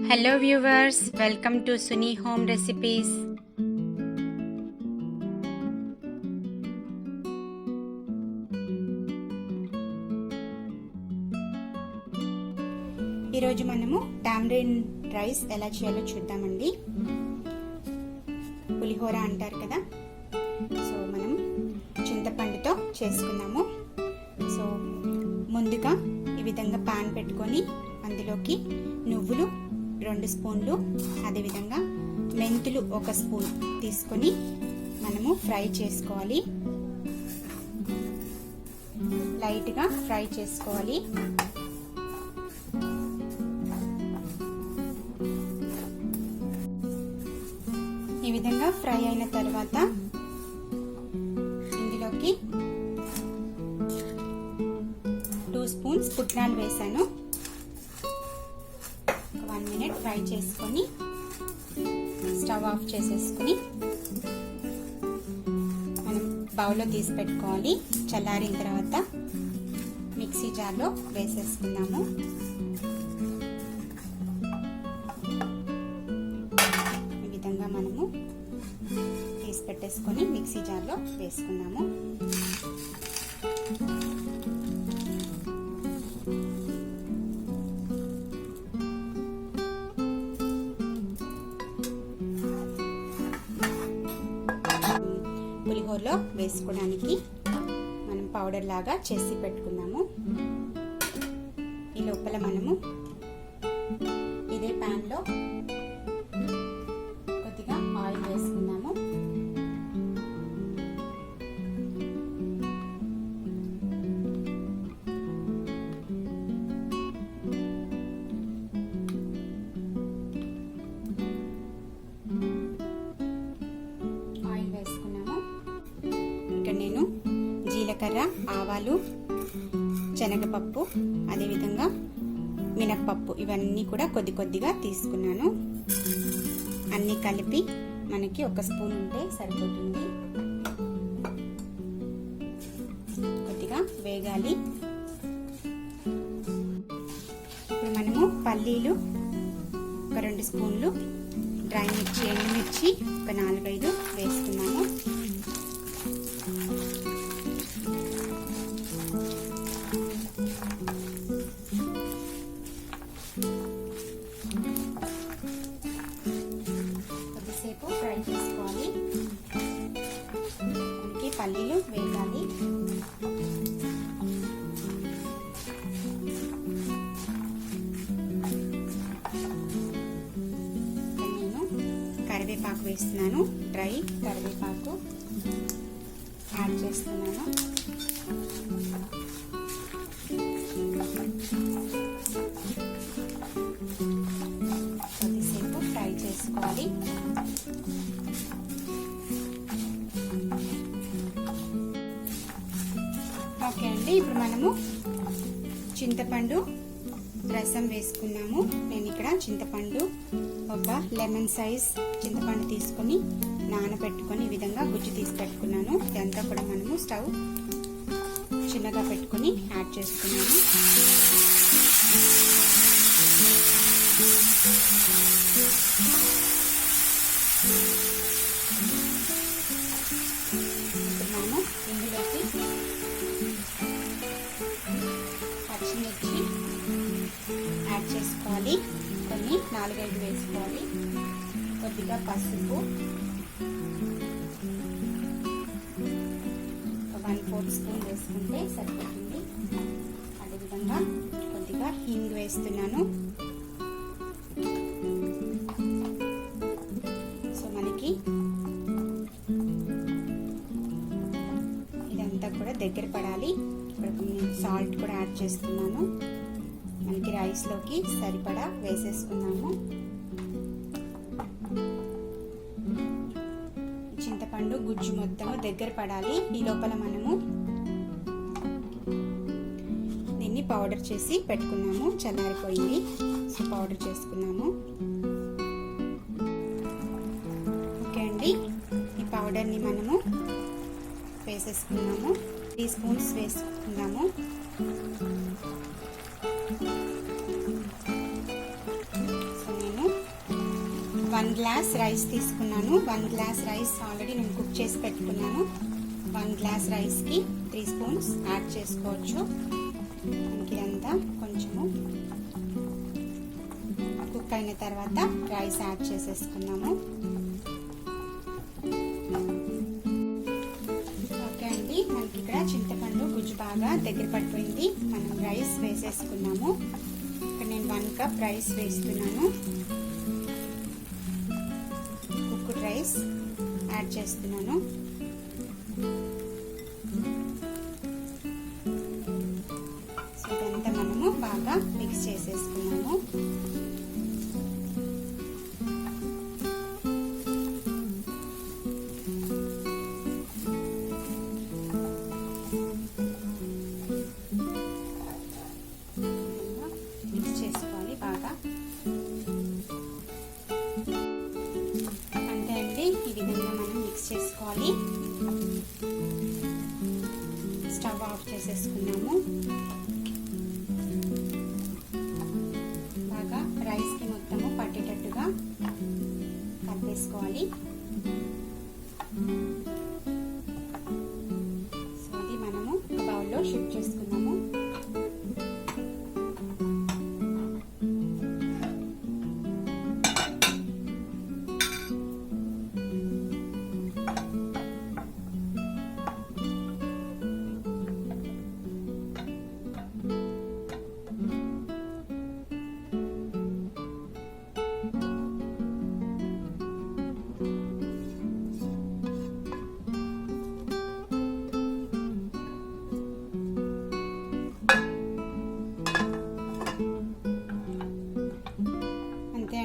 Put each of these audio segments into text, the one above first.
Hello viewers, welcome to Suni home recipes. ఈరోజు మనము tamarind rice ఎలా చేయాలో చూద్దామండి. పులిహోర అంటారు కదా, సో మనం చింతపండుతో చేసుకున్నాము. సో ముందుగా ఈ విధంగా పాన్ పెట్టుకొని అందులోకి నువ్వులు 2 స్పూన్లు, అదేవిధంగా మెంతులు 1 స్పూన్ తీసుకొని మనము ఫ్రై చేసుకోవాలి. లైట్గా ఫ్రై చేసుకోవాలి. ఈ విధంగా ఫ్రై అయిన తర్వాత ఇందులోకి 2 స్పూన్స్ పుట్నాలు వేసాను. 1 మినిట్ ఫ్రై చేసుకొని స్టవ్ ఆఫ్ చేసేసుకొని మనం బౌల్లో తీసి పెట్టుకోవాలి. చల్లారిన తర్వాత మిక్సీ జార్లో వేసేసుకున్నాము. ఈ విధంగా మనము తీసి పెట్టేసుకొని మిక్సీ జార్లో వేసుకున్నాము. పులిహోరలో వేసుకోవడానికి మనం పౌడర్ లాగా చేసి పెట్టుకున్నాము. ఈ లోపల మనము ఇదే ప్యాన్లో కొద్దిగా ఆయిల్ వేసుకున్నాము. నేను జీలకర్ర, ఆవాలు, శనగపప్పు, అదేవిధంగా మినప్పప్పు ఇవన్నీ కూడా కొద్దిగా తీసుకున్నాను. అన్నీ కలిపి మనకి 1 స్పూన్ ఉంటే సరిపోతుంది. కొద్దిగా వేగాలి. ఇప్పుడు మనము పల్లీలు 2 స్పూన్లు, డ్రై మిర్చి, ఎండుమిర్చి 4-5 వేసుకున్నాము. కొద్దిసేపు ఫ్రై చేసుకోవాలి. మనకి పల్లీలు వేయాలి. నేను కరివేపాకు వేస్తున్నాను. డ్రై కరివేపాకు యాడ్ చేస్తున్నాను. కొద్దిసేపు ఫ్రై చేసుకోవాలి. ఓకే అండి, ఇప్పుడు మనము చింతపండు రసం వేసుకున్నాము. నేను ఇక్కడ చింతపండు ఒక లెమన్ సైజ్ చింతపండు తీసుకొని నానబెట్టుకొని ఈ విధంగా గుజ్జు తీసి పెట్టుకున్నాను. ఇదంతా కూడా మనము స్టవ్ చిన్నగా పెట్టుకొని యాడ్ చేసుకున్నాను. మనము ఇందులోకి పచ్చిమిర్చి యాడ్ చేసుకోవాలి. కొన్ని 4-5 వేసుకోవాలి. కొద్దిగా పసుపు, 1/4 స్పూన్ వేసుకుంటే సరిపోతుంది. అదేవిధంగా కొద్దిగా హింగ్ వేస్తున్నాను. సో మనకి ఇదంతా కూడా దగ్గర పడాలి. ఇప్పుడు నేను సాల్ట్ కూడా యాడ్ చేస్తున్నాను. మనకి రైస్లోకి సరిపడా వేసేసుకున్నాము. చింతపండు గుజ్జు మొత్తము దగ్గర పడాలి. ఈ లోపల మనము దీన్ని పౌడర్ చేసి పెట్టుకున్నాము. చల్లారిపోయింది. సో పౌడర్ చేసుకున్నాము. ఓకే అండి, ఈ పౌడర్ని మనము వేసేసుకున్నాము. 3 స్పూన్స్ వేసుకున్నాము. 1 గ్లాస్ రైస్ తీసుకున్నాను. 1 గ్లాస్ రైస్ ఆల్రెడీ నేను కుక్ చేసి పెట్టుకున్నాను. 1 గ్లాస్ రైస్కి 3 స్పూన్స్ యాడ్ చేసుకోవచ్చు. మనకి ఇదంతా కొంచెము కుక్ అయిన తర్వాత రైస్ యాడ్ చేసేసుకున్నాము. ఓకే అండి, మనకి ఇక్కడ చింతపండు గుజ్జు బాగా దగ్గర పడిపోయింది. మనం రైస్ వేసేసుకున్నాము. ఇక్కడ నేను 1 కప్ రైస్ వేస్తున్నాను. కుక్డ్ రైస్ యాడ్ చేస్తున్నాను. సో ఇదంతా మనము బాగా మిక్స్ చేసేసుకున్నాము. మిక్స్ చేసుకోవాలి బాగా. అంతే అండి, ఈ విధంగా మనం మిక్స్ చేసుకోవాలి. స్టవ్ ఆఫ్ చేసేసుకున్నాము. బాగా రైస్కి మొత్తము పట్టేటట్టుగా కలిపేసుకోవాలి. సో అది మనము ఒక బౌల్లో షిఫ్ట్ చేసుకున్నాము.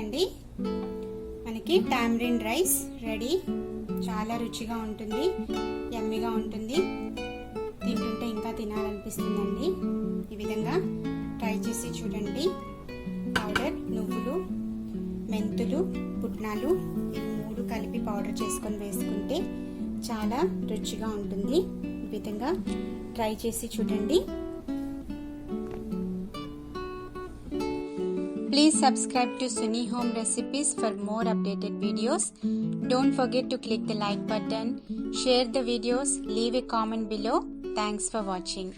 అండి, మనకి టామరిన్ రైస్ రెడీ. చాలా రుచిగా ఉంటుంది, యమ్మీగా ఉంటుంది. తింటుంటే ఇంకా తినాలనిపిస్తుందండి. ఈ విధంగా ట్రై చేసి చూడండి. పౌడర్ నువ్వులు, మెంతులు, పుట్నాలు ఇవి 3 కలిపి పౌడర్ చేసుకొని వేసుకుంటే చాలా రుచిగా ఉంటుంది. ఈ విధంగా ట్రై చేసి చూడండి. Please subscribe to Suni Home Recipes for more updated videos. Don't forget to click the like button, share the videos, leave a comment below. Thanks for watching.